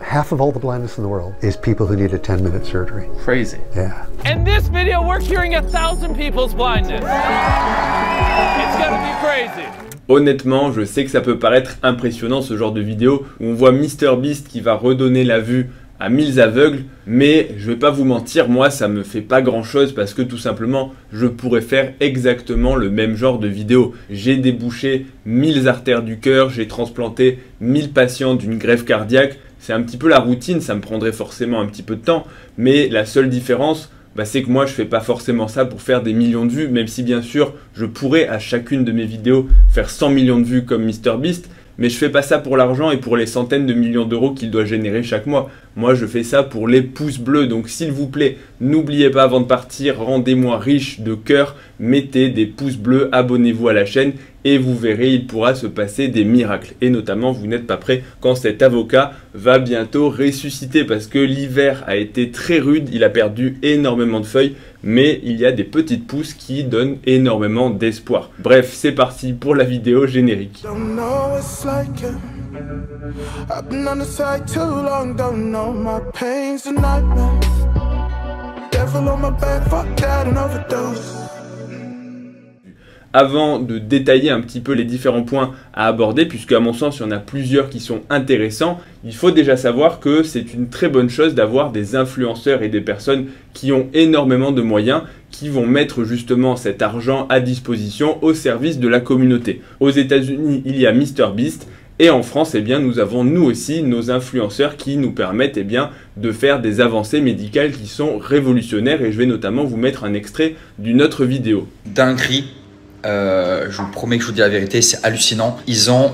half of all the blindness in the world is people who need a 10-minute surgery. Crazy. Yeah. In this video, we're curing 1,000 people's blindness. It's gonna be crazy. Honnêtement, je sais que ça peut paraître impressionnant ce genre de vidéo où on voit MrBeast qui va redonner la vue à 1000 aveugles, mais je vais pas vous mentir, moi ça me fait pas grand chose parce que tout simplement je pourrais faire exactement le même genre de vidéo. J'ai débouché 1000 artères du cœur, j'ai transplanté 1000 patients d'une greffe cardiaque, c'est un petit peu la routine, ça me prendrait forcément un petit peu de temps, mais la seule différence, c'est que moi je fais pas forcément ça pour faire des millions de vues, même si bien sûr je pourrais à chacune de mes vidéos faire 100 millions de vues comme MrBeast, mais je fais pas ça pour l'argent et pour les centaines de millions d'euros qu'il doit générer chaque mois. Moi je fais ça pour les pouces bleus, donc s'il vous plaît, n'oubliez pas avant de partir, rendez-moi riche de cœur, mettez des pouces bleus, abonnez-vous à la chaîne et vous verrez, il pourra se passer des miracles. Et notamment, vous n'êtes pas prêts quand cet avocat va bientôt ressusciter parce que l'hiver a été très rude, il a perdu énormément de feuilles, mais il y a des petites pousses qui donnent énormément d'espoir. Bref, c'est parti pour la vidéo générique. Avant de détailler un petit peu les différents points à aborder, puisque à mon sens il y en a plusieurs qui sont intéressants, il faut déjà savoir que c'est une très bonne chose d'avoir des influenceurs et des personnes qui ont énormément de moyens, qui vont mettre justement cet argent à disposition au service de la communauté. Aux États-Unis, il y a MrBeast. Et en France, nous avons nous aussi nos influenceurs qui nous permettent de faire des avancées médicales qui sont révolutionnaires. Et je vais notamment vous mettre un extrait d'une autre vidéo. Dinguerie. Je vous promets que je vous dis la vérité, c'est hallucinant. Ils ont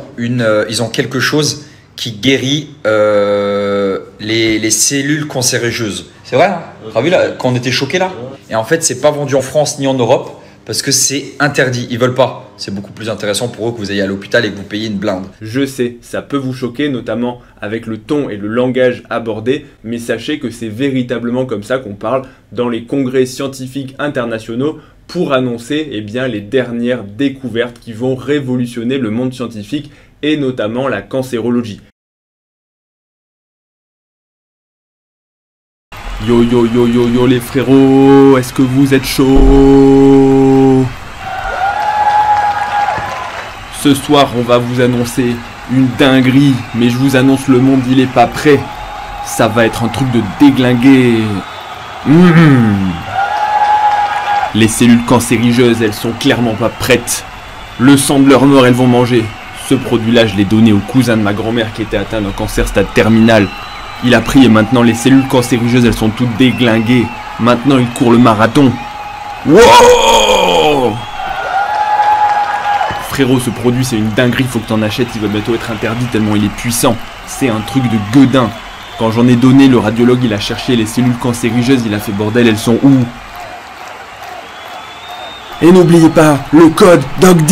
quelque chose qui guérit les cellules cancéreuses. C'est vrai, hein? T'as vu là, quand on était choqués là? Et en fait, c'est pas vendu en France ni en Europe parce que c'est interdit. Ils veulent pas. C'est beaucoup plus intéressant pour eux que vous ayez à l'hôpital et que vous payiez une blinde. Je sais, ça peut vous choquer, notamment avec le ton et le langage abordé, mais sachez que c'est véritablement comme ça qu'on parle dans les congrès scientifiques internationaux pour annoncer les dernières découvertes qui vont révolutionner le monde scientifique et notamment la cancérologie. Yo yo yo yo yo les frérots, est-ce que vous êtes chauds? Ce soir on va vous annoncer une dinguerie, mais je vous annonce le monde il est pas prêt. Ça va être un truc de déglingué. Les cellules cancérigeuses, elles sont clairement pas prêtes. Le sang de leur mort, elles vont manger. Ce produit-là, je l'ai donné au cousin de ma grand-mère qui était atteint d'un cancer stade terminal. Il a pris et maintenant les cellules cancérigeuses, elles sont toutes déglinguées. Maintenant, il court le marathon. Wow! Frérot, ce produit, c'est une dinguerie, faut que t'en achètes. Il va bientôt être interdit tellement il est puissant. C'est un truc de gueudin. Quand j'en ai donné, le radiologue, il a cherché les cellules cancérigeuses. Il a fait bordel, elles sont où? Et n'oubliez pas le code DOGD.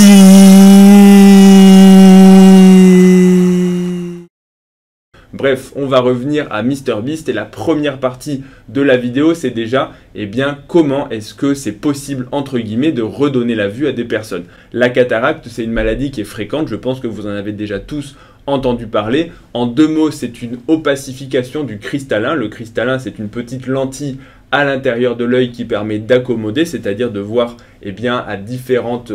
Bref, on va revenir à MrBeast et la première partie de la vidéo, c'est déjà comment est-ce que c'est possible entre guillemets de redonner la vue à des personnes. La cataracte, c'est une maladie qui est fréquente, je pense que vous en avez déjà tous entendu parler. En deux mots, c'est une opacification du cristallin. Le cristallin, c'est une petite lentille à l'intérieur de l'œil qui permet d'accommoder, c'est-à-dire de voir à différentes,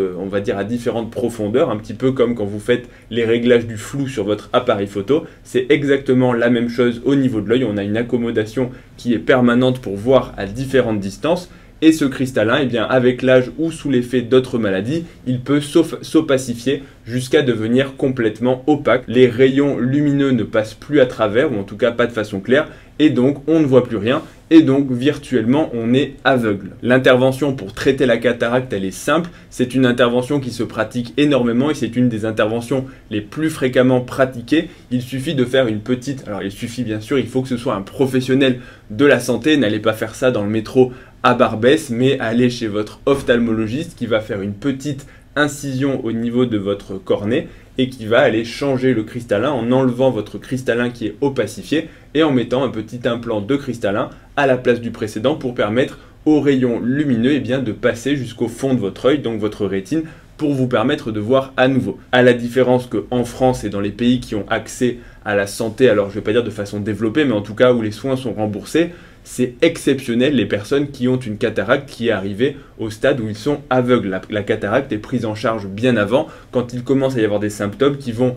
à différentes profondeurs, un petit peu comme quand vous faites les réglages du flou sur votre appareil photo. C'est exactement la même chose au niveau de l'œil. On a une accommodation qui est permanente pour voir à différentes distances. Et ce cristallin, avec l'âge ou sous l'effet d'autres maladies, il peut s'opacifier jusqu'à devenir complètement opaque. Les rayons lumineux ne passent plus à travers, ou en tout cas pas de façon claire, et donc on ne voit plus rien, et donc virtuellement on est aveugle. L'intervention pour traiter la cataracte, elle est simple, c'est une intervention qui se pratique énormément et c'est une des interventions les plus fréquemment pratiquées. Il suffit de faire une petite, alors il suffit bien sûr, il faut que ce soit un professionnel de la santé, n'allez pas faire ça dans le métro à Barbès, mais allez chez votre ophtalmologiste qui va faire une petite incision au niveau de votre cornée et qui va aller changer le cristallin en enlevant votre cristallin qui est opacifié et en mettant un petit implant de cristallin à la place du précédent pour permettre aux rayons lumineux de passer jusqu'au fond de votre œil, donc votre rétine, pour vous permettre de voir à nouveau. À la différence qu'en France et dans les pays qui ont accès à la santé, alors je ne vais pas dire de façon développée, mais en tout cas où les soins sont remboursés, c'est exceptionnel les personnes qui ont une cataracte qui est arrivée au stade où ils sont aveugles. La cataracte est prise en charge bien avant, quand il commence à y avoir des symptômes qui vont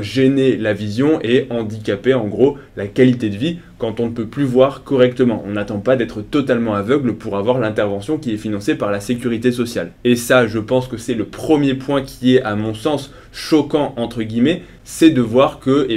gêner la vision et handicaper en gros la qualité de vie quand on ne peut plus voir correctement. On n'attend pas d'être totalement aveugle pour avoir l'intervention qui est financée par la sécurité sociale. Et ça, je pense que c'est le premier point qui est, à mon sens, choquant entre guillemets, c'est de voir que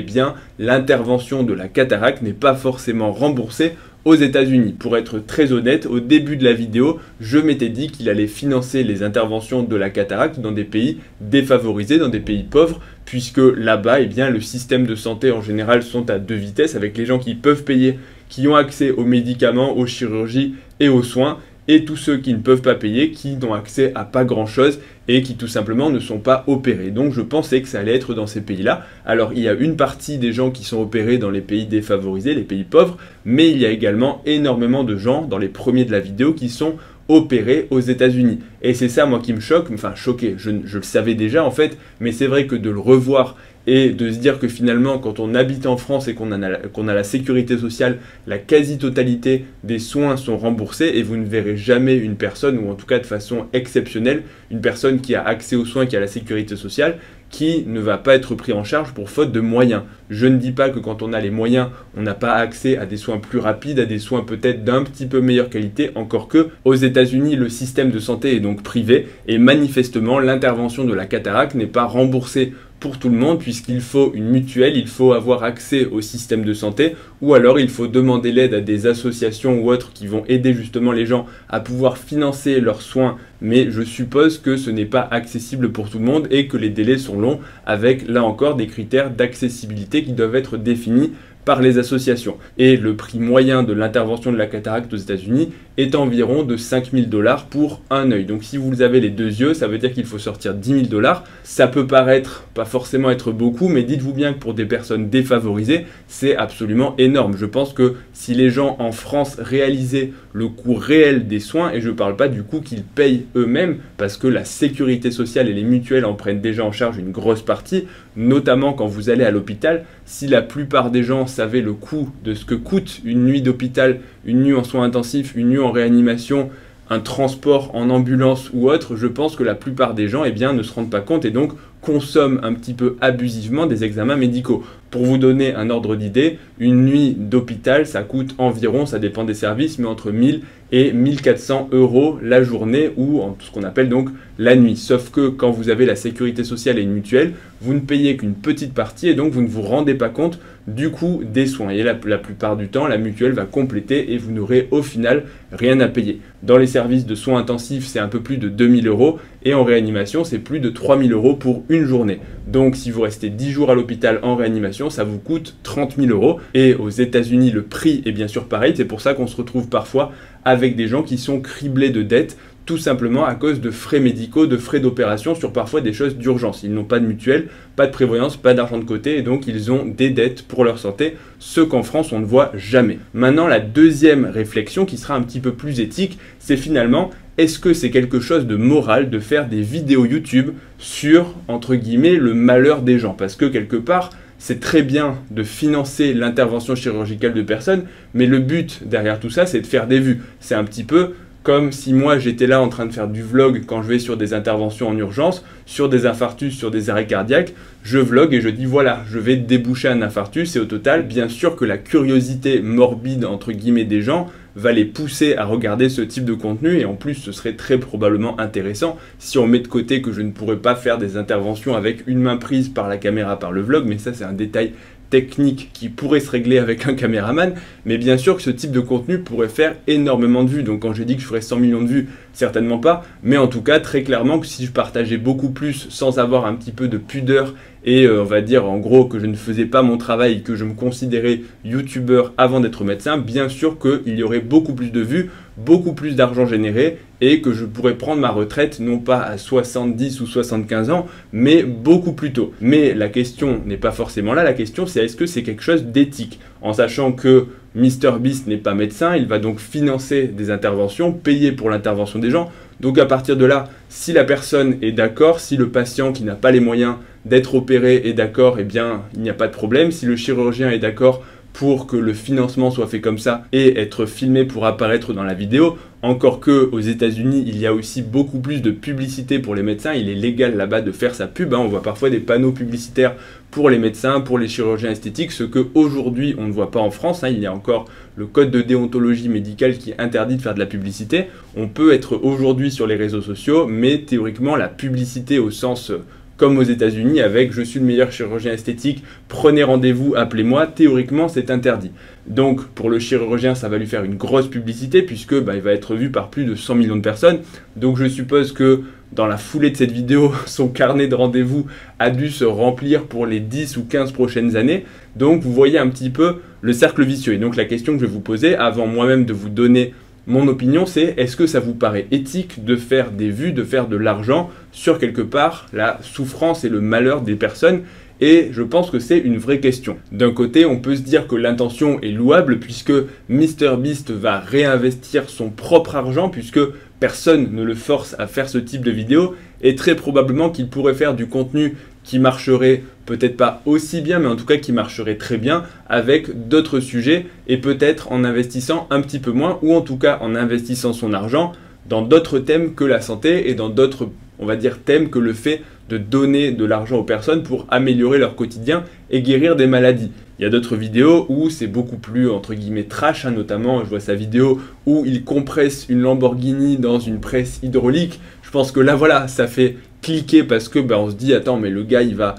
l'intervention de la cataracte n'est pas forcément remboursée aux États-Unis. Pour être très honnête, au début de la vidéo, je m'étais dit qu'il allait financer les interventions de la cataracte dans des pays défavorisés, dans des pays pauvres, puisque là-bas, le système de santé en général sont à deux vitesses, avec les gens qui peuvent payer, qui ont accès aux médicaments, aux chirurgies et aux soins, et tous ceux qui ne peuvent pas payer, qui n'ont accès à pas grand-chose et qui tout simplement ne sont pas opérés. Donc je pensais que ça allait être dans ces pays-là. Alors il y a une partie des gens qui sont opérés dans les pays défavorisés, les pays pauvres, mais il y a également énormément de gens, dans les premiers de la vidéo, qui sont opérés aux États-Unis. Et c'est ça, moi, qui me choque, enfin choqué, je le savais déjà en fait, mais c'est vrai que de le revoir et de se dire que finalement, quand on habite en France et qu'on a la sécurité sociale, la quasi-totalité des soins sont remboursés et vous ne verrez jamais une personne, ou en tout cas de façon exceptionnelle, une personne qui a accès aux soins, qui a la sécurité sociale, qui ne va pas être pris en charge pour faute de moyens. Je ne dis pas que quand on a les moyens, on n'a pas accès à des soins plus rapides, à des soins peut-être d'un petit peu meilleure qualité, encore que aux États-Unis, le système de santé est donc privé et manifestement, l'intervention de la cataracte n'est pas remboursée pour tout le monde puisqu'il faut une mutuelle, il faut avoir accès au système de santé ou alors il faut demander l'aide à des associations ou autres qui vont aider justement les gens à pouvoir financer leurs soins, mais je suppose que ce n'est pas accessible pour tout le monde et que les délais sont longs avec là encore des critères d'accessibilité qui doivent être définis par les associations. Et le prix moyen de l'intervention de la cataracte aux États-Unis est environ de 5 000 $ pour un œil. Donc si vous avez les deux yeux, ça veut dire qu'il faut sortir 10 000 $. Ça peut paraître pas forcément être beaucoup, mais dites-vous bien que pour des personnes défavorisées, c'est absolument énorme. Je pense que si les gens en France réalisaient le coût réel des soins, et je ne parle pas du coût qu'ils payent eux-mêmes, parce que la sécurité sociale et les mutuelles en prennent déjà en charge une grosse partie, notamment quand vous allez à l'hôpital, si la plupart des gens savaient le coût de ce que coûte une nuit d'hôpital, une nuit en soins intensifs, une nuit en réanimation, un transport en ambulance ou autre, je pense que la plupart des gens ne se rendent pas compte et donc consomment un petit peu abusivement des examens médicaux. Pour vous donner un ordre d'idée, une nuit d'hôpital, ça coûte environ, ça dépend des services, mais entre 1000 et 1400 € la journée ou en ce qu'on appelle donc la nuit. Sauf que quand vous avez la sécurité sociale et une mutuelle, vous ne payez qu'une petite partie et donc vous ne vous rendez pas compte du coût des soins. Et la plupart du temps, la mutuelle va compléter et vous n'aurez au final rien à payer. Dans les services de soins intensifs, c'est un peu plus de 2000 € et en réanimation, c'est plus de 3000 € pour une journée. Donc si vous restez 10 jours à l'hôpital en réanimation, ça vous coûte 30 000 € et aux États-Unis, le prix est bien sûr pareil. C'est pour ça qu'on se retrouve parfois avec des gens qui sont criblés de dettes, tout simplement à cause de frais médicaux, de frais d'opération sur parfois des choses d'urgence. Ils n'ont pas de mutuelle, pas de prévoyance, pas d'argent de côté et donc ils ont des dettes pour leur santé, ce qu'en France on ne voit jamais. Maintenant, la deuxième réflexion qui sera un petit peu plus éthique, c'est finalement, est-ce que c'est quelque chose de moral de faire des vidéos YouTube sur, entre guillemets, le malheur des gens? Parce que quelque part, c'est très bien de financer l'intervention chirurgicale de personnes, mais le but derrière tout ça, c'est de faire des vues. C'est un petit peu comme si moi j'étais là en train de faire du vlog quand je vais sur des interventions en urgence, sur des infarctus, sur des arrêts cardiaques, je vlog et je dis voilà, je vais déboucher un infarctus et au total, bien sûr que la curiosité morbide entre guillemets des gens va les pousser à regarder ce type de contenu et en plus ce serait très probablement intéressant si on met de côté que je ne pourrais pas faire des interventions avec une main prise par la caméra par le vlog, mais ça c'est un détail technique qui pourrait se régler avec un caméraman, mais bien sûr que ce type de contenu pourrait faire énormément de vues. Donc quand j'ai dit que je ferais 100 millions de vues, certainement pas, mais en tout cas très clairement que si je partageais beaucoup plus sans avoir un petit peu de pudeur et on va dire en gros que je ne faisais pas mon travail, que je me considérais youtubeur avant d'être médecin, bien sûr qu'il y aurait beaucoup plus de vues, beaucoup plus d'argent généré et que je pourrais prendre ma retraite non pas à 70 ou 75 ans, mais beaucoup plus tôt. Mais la question n'est pas forcément là, la question c'est est-ce que c'est quelque chose d'éthique? En sachant que MrBeast n'est pas médecin, il va donc financer des interventions, payer pour l'intervention des gens. Donc à partir de là, si la personne est d'accord, si le patient qui n'a pas les moyens d'être opéré est d'accord, eh bien il n'y a pas de problème. Si le chirurgien est d'accord pour que le financement soit fait comme ça et être filmé pour apparaître dans la vidéo. Encore que aux États-Unis, il y a aussi beaucoup plus de publicité pour les médecins. Il est légal là-bas de faire sa pub. On voit parfois des panneaux publicitaires pour les médecins, pour les chirurgiens esthétiques, ce qu'aujourd'hui on ne voit pas en France. Il y a encore le code de déontologie médicale qui interdit de faire de la publicité. On peut être aujourd'hui sur les réseaux sociaux, mais théoriquement la publicité au sens comme aux États-Unis avec « je suis le meilleur chirurgien esthétique, prenez rendez-vous, appelez-moi », théoriquement c'est interdit. Donc pour le chirurgien, ça va lui faire une grosse publicité puisque il va être vu par plus de 100 millions de personnes. Donc je suppose que dans la foulée de cette vidéo, son carnet de rendez-vous a dû se remplir pour les 10 ou 15 prochaines années. Donc vous voyez un petit peu le cercle vicieux. Et donc la question que je vais vous poser, avant moi-même de vous donner mon opinion, c'est est-ce que ça vous paraît éthique de faire des vues, de faire de l'argent sur quelque part la souffrance et le malheur des personnes? Et je pense que c'est une vraie question. D'un côté, on peut se dire que l'intention est louable puisque MrBeast va réinvestir son propre argent puisque personne ne le force à faire ce type de vidéo et très probablement qu'il pourrait faire du contenu qui marcherait peut-être pas aussi bien, mais en tout cas qui marcherait très bien avec d'autres sujets et peut-être en investissant un petit peu moins ou en tout cas en investissant son argent dans d'autres thèmes que la santé et dans d'autres, on va dire, thèmes que le fait de donner de l'argent aux personnes pour améliorer leur quotidien et guérir des maladies. Il y a d'autres vidéos où c'est beaucoup plus, entre guillemets, trash, notamment, je vois sa vidéo où il compresse une Lamborghini dans une presse hydraulique. Je pense que là, voilà, ça fait cliquer parce que on se dit, attends, mais le gars, il va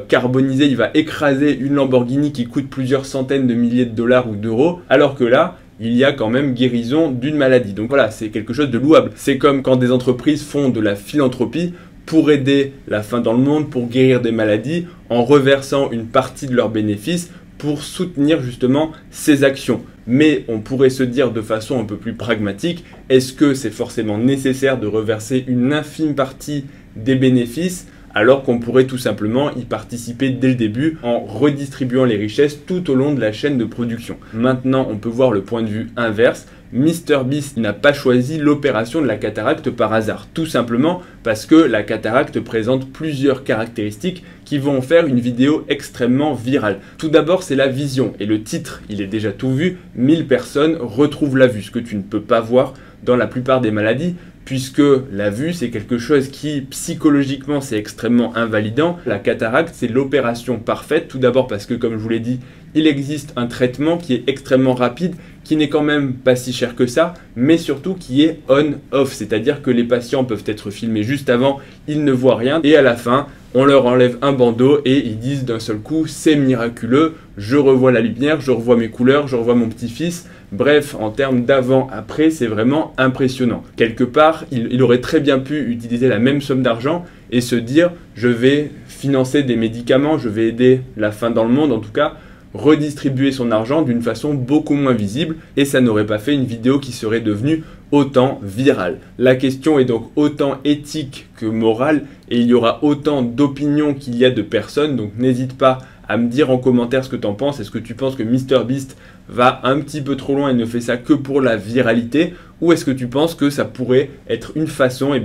carboniser, il va écraser une Lamborghini qui coûte plusieurs centaines de milliers de dollars ou d'euros, alors que là, il y a quand même guérison d'une maladie. Donc voilà, c'est quelque chose de louable. C'est comme quand des entreprises font de la philanthropie pour aider la faim dans le monde, pour guérir des maladies, en reversant une partie de leurs bénéfices pour soutenir justement ces actions. Mais on pourrait se dire de façon un peu plus pragmatique, est-ce que c'est forcément nécessaire de reverser une infime partie des bénéfices alors qu'on pourrait tout simplement y participer dès le début en redistribuant les richesses tout au long de la chaîne de production. Maintenant, on peut voir le point de vue inverse. MrBeast n'a pas choisi l'opération de la cataracte par hasard, tout simplement parce que la cataracte présente plusieurs caractéristiques qui vont en faire une vidéo extrêmement virale. Tout d'abord, c'est la vision, et le titre, il est déjà tout vu, 1000 personnes retrouvent la vue, ce que tu ne peux pas voir dans la plupart des maladies, puisque la vue, c'est quelque chose qui, psychologiquement, c'est extrêmement invalidant. La cataracte, c'est l'opération parfaite, tout d'abord parce que, comme je vous l'ai dit, il existe un traitement qui est extrêmement rapide, qui n'est quand même pas si cher que ça, mais surtout qui est on-off, c'est-à-dire que les patients peuvent être filmés juste avant, ils ne voient rien, et à la fin, on leur enlève un bandeau et ils disent d'un seul coup, c'est miraculeux, je revois la lumière, je revois mes couleurs, je revois mon petit-fils. Bref, en termes d'avant-après, c'est vraiment impressionnant. Quelque part, il aurait très bien pu utiliser la même somme d'argent et se dire, je vais financer des médicaments, je vais aider la faim dans le monde, en tout cas, redistribuer son argent d'une façon beaucoup moins visible et ça n'aurait pas fait une vidéo qui serait devenue autant virale. La question est donc autant éthique que morale et il y aura autant d'opinions qu'il y a de personnes, donc n'hésite pas à me dire en commentaire ce que tu en penses. Est-ce que tu penses que MrBeast va un petit peu trop loin et ne fait ça que pour la viralité, ou est-ce que tu penses que ça pourrait être une façon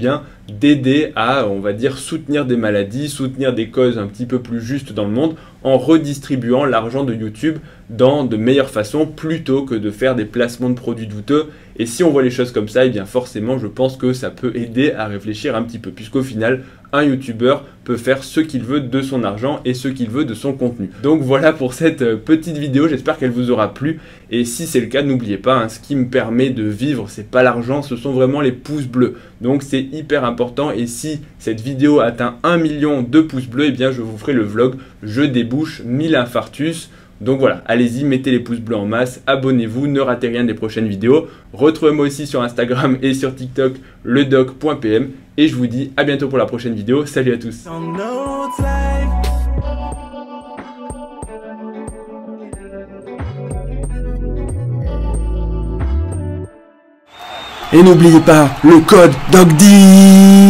d'aider à, on va dire, soutenir des maladies, soutenir des causes un petit peu plus justes dans le monde en redistribuant l'argent de YouTube dans de meilleures façons plutôt que de faire des placements de produits douteux. Et si on voit les choses comme ça, et bien forcément je pense que ça peut aider à réfléchir un petit peu, puisqu'au final un YouTuber peut faire ce qu'il veut de son argent et ce qu'il veut de son contenu. Donc voilà pour cette petite vidéo, j'espère qu'elle vous aura plu et si c'est le cas, n'oubliez pas, ce qui me permet de vivre, c'est pas l'argent, ce sont vraiment les pouces bleus. Donc c'est hyper important et si cette vidéo atteint 1 million de pouces bleus, et bien je vous ferai le vlog, je débouche 1000 infarctus. Donc voilà, allez-y, mettez les pouces bleus en masse, abonnez-vous, ne ratez rien des prochaines vidéos. Retrouvez-moi aussi sur Instagram et sur TikTok, ledoc.pm. Et je vous dis à bientôt pour la prochaine vidéo. Salut à tous. Et n'oubliez pas le code DOCDI.